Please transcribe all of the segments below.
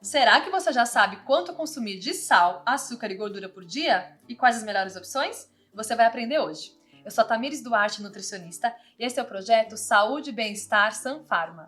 Será que você já sabe quanto consumir de sal, açúcar e gordura por dia? E quais as melhores opções? Você vai aprender hoje. Eu sou a Tamires Duarte, nutricionista, e esse é o projeto Saúde e Bem-Estar Sanfarma.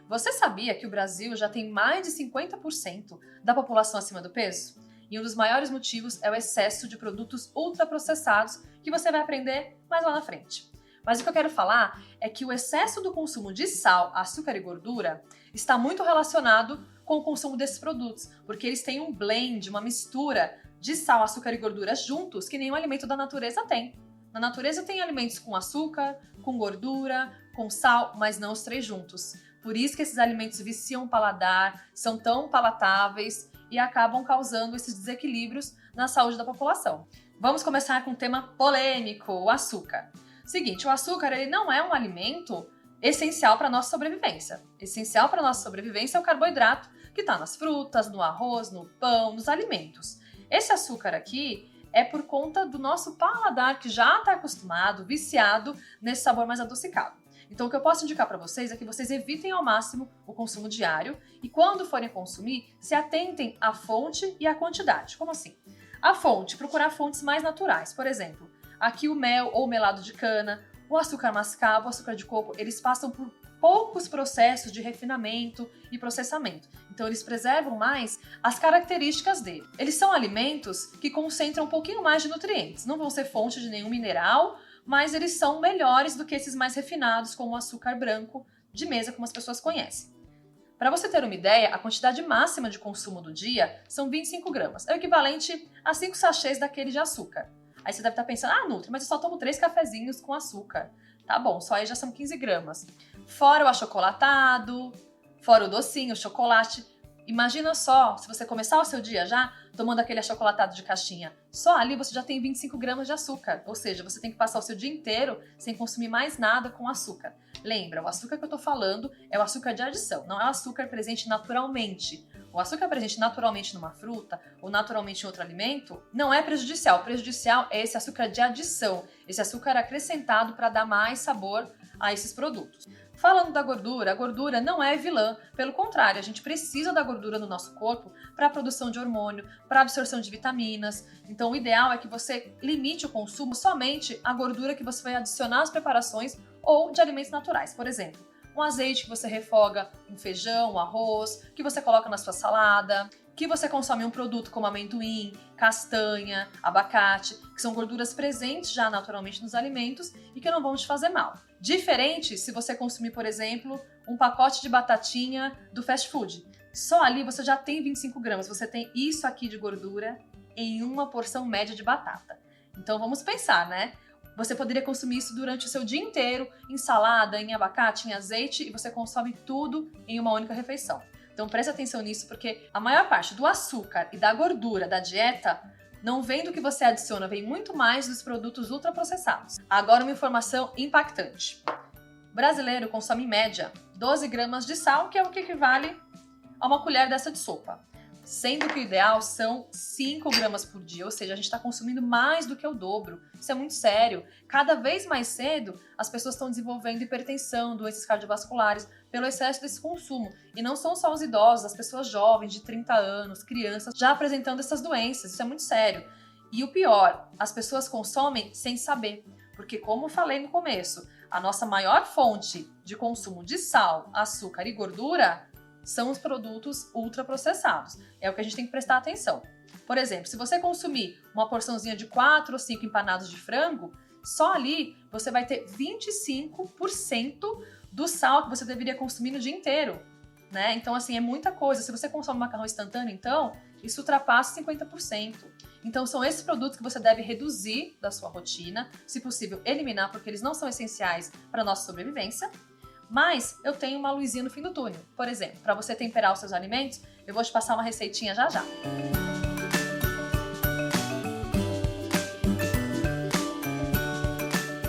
Você sabia que o Brasil já tem mais de 50% da população acima do peso? E um dos maiores motivos é o excesso de produtos ultraprocessados, que você vai aprender mais lá na frente. Mas o que eu quero falar é que o excesso do consumo de sal, açúcar e gordura está muito relacionado com o consumo desses produtos, porque eles têm um blend, uma mistura de sal, açúcar e gordura juntos que nenhum alimento da natureza tem. Na natureza tem alimentos com açúcar, com gordura, com sal, mas não os três juntos. Por isso que esses alimentos viciam o paladar, são tão palatáveis e acabam causando esses desequilíbrios na saúde da população. Vamos começar com um tema polêmico, o açúcar. Seguinte, o açúcar ele não é um alimento essencial para a nossa sobrevivência. Essencial para a nossa sobrevivência é o carboidrato que está nas frutas, no arroz, no pão, nos alimentos. Esse açúcar aqui é por conta do nosso paladar que já está acostumado, viciado nesse sabor mais adocicado. Então o que eu posso indicar para vocês é que vocês evitem ao máximo o consumo diário e quando forem consumir, se atentem à fonte e à quantidade. Como assim? A fonte, procurar fontes mais naturais. Por exemplo, aqui o mel ou melado de cana, o açúcar mascavo, o açúcar de coco, eles passam por poucos processos de refinamento e processamento. Então eles preservam mais as características dele. Eles são alimentos que concentram um pouquinho mais de nutrientes. Não vão ser fonte de nenhum mineral, mas eles são melhores do que esses mais refinados, como o açúcar branco de mesa, como as pessoas conhecem. Para você ter uma ideia, a quantidade máxima de consumo do dia são 25 gramas. É o equivalente a 5 sachês daquele de açúcar. Aí você deve estar pensando, Nutri, mas eu só tomo 3 cafezinhos com açúcar. Tá bom, só aí já são 15 gramas. Fora o achocolatado, fora o docinho, o chocolate. Imagina só, se você começar o seu dia já tomando aquele achocolatado de caixinha, só ali você já tem 25 gramas de açúcar. Ou seja, você tem que passar o seu dia inteiro sem consumir mais nada com açúcar. Lembra, o açúcar que eu tô falando é o açúcar de adição, não é o açúcar presente naturalmente. O açúcar presente naturalmente numa fruta ou naturalmente em outro alimento não é prejudicial. O prejudicial é esse açúcar de adição, esse açúcar acrescentado para dar mais sabor a esses produtos. Falando da gordura, a gordura não é vilã. Pelo contrário, a gente precisa da gordura no nosso corpo para a produção de hormônio, para a absorção de vitaminas. Então o ideal é que você limite o consumo somente à gordura que você vai adicionar às preparações ou de alimentos naturais. Por exemplo, um azeite que você refoga um feijão, um arroz, que você coloca na sua salada, que você consome um produto como amendoim, castanha, abacate, que são gorduras presentes já naturalmente nos alimentos e que não vão te fazer mal. Diferente se você consumir, por exemplo, um pacote de batatinha do fast food. Só ali você já tem 25 gramas, você tem isso aqui de gordura em uma porção média de batata. Então vamos pensar, né? Você poderia consumir isso durante o seu dia inteiro, em salada, em abacate, em azeite, e você consome tudo em uma única refeição. Então preste atenção nisso, porque a maior parte do açúcar e da gordura da dieta não vem do que você adiciona, vem muito mais dos produtos ultraprocessados. Agora uma informação impactante. O brasileiro consome em média 12 gramas de sal, que é o que equivale a uma colher dessa de sopa. Sendo que o ideal são 5 gramas por dia, ou seja, a gente está consumindo mais do que o dobro. Isso é muito sério. Cada vez mais cedo, as pessoas estão desenvolvendo hipertensão, doenças cardiovasculares, pelo excesso desse consumo. E não são só os idosos, as pessoas jovens, de 30 anos, crianças, já apresentando essas doenças. Isso é muito sério. E o pior, as pessoas consomem sem saber. Porque, como eu falei no começo, a nossa maior fonte de consumo de sal, açúcar e gordura são os produtos ultraprocessados. É o que a gente tem que prestar atenção. Por exemplo, se você consumir uma porçãozinha de 4 ou 5 empanados de frango, só ali você vai ter 25% do sal que você deveria consumir no dia inteiro, né? Então, assim, é muita coisa. Se você consome macarrão instantâneo, então, isso ultrapassa 50%. Então, são esses produtos que você deve reduzir da sua rotina, se possível, eliminar, porque eles não são essenciais para a nossa sobrevivência. Mas eu tenho uma luzinha no fim do túnel. Por exemplo, para você temperar os seus alimentos, eu vou te passar uma receitinha já já.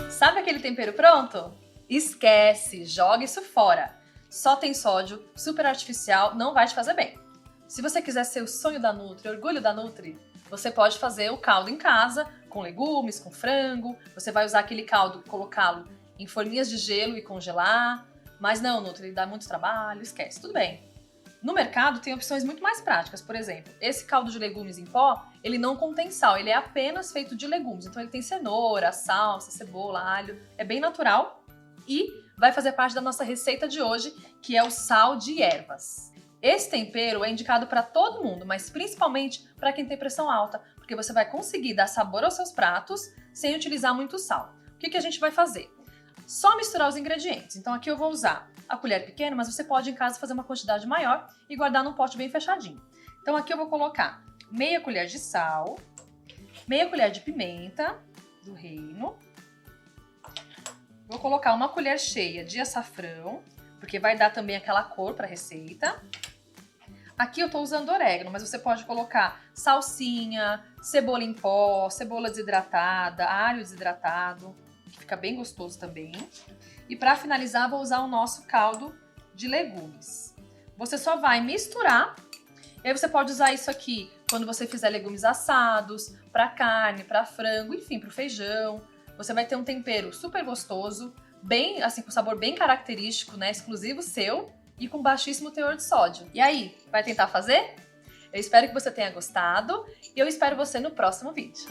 Sabe aquele tempero pronto? Esquece, joga isso fora. Só tem sódio, super artificial, não vai te fazer bem. Se você quiser ser o sonho da Nutri, orgulho da Nutri, você pode fazer o caldo em casa, com legumes, com frango. Você vai usar aquele caldo, colocá-lo em forminhas de gelo e congelar. Mas não, Nutri, dá muito trabalho, esquece, tudo bem. No mercado tem opções muito mais práticas, por exemplo, esse caldo de legumes em pó, ele não contém sal, ele é apenas feito de legumes. Então ele tem cenoura, salsa, cebola, alho, é bem natural e vai fazer parte da nossa receita de hoje, que é o sal de ervas. Esse tempero é indicado para todo mundo, mas principalmente para quem tem pressão alta, porque você vai conseguir dar sabor aos seus pratos sem utilizar muito sal. O que a gente vai fazer? Só misturar os ingredientes. Então aqui eu vou usar a colher pequena, mas você pode em casa fazer uma quantidade maior e guardar num pote bem fechadinho. Então aqui eu vou colocar meia colher de sal, meia colher de pimenta do reino, vou colocar uma colher cheia de açafrão, porque vai dar também aquela cor para a receita. Aqui eu tô usando orégano, mas você pode colocar salsinha, cebola em pó, cebola desidratada, alho desidratado, que fica bem gostoso também. E para finalizar, vou usar o nosso caldo de legumes. Você só vai misturar, e aí você pode usar isso aqui quando você fizer legumes assados, para carne, para frango, enfim, para o feijão. Você vai ter um tempero super gostoso, bem, assim, com sabor bem característico, né, exclusivo seu e com baixíssimo teor de sódio. E aí, vai tentar fazer? Eu espero que você tenha gostado e eu espero você no próximo vídeo.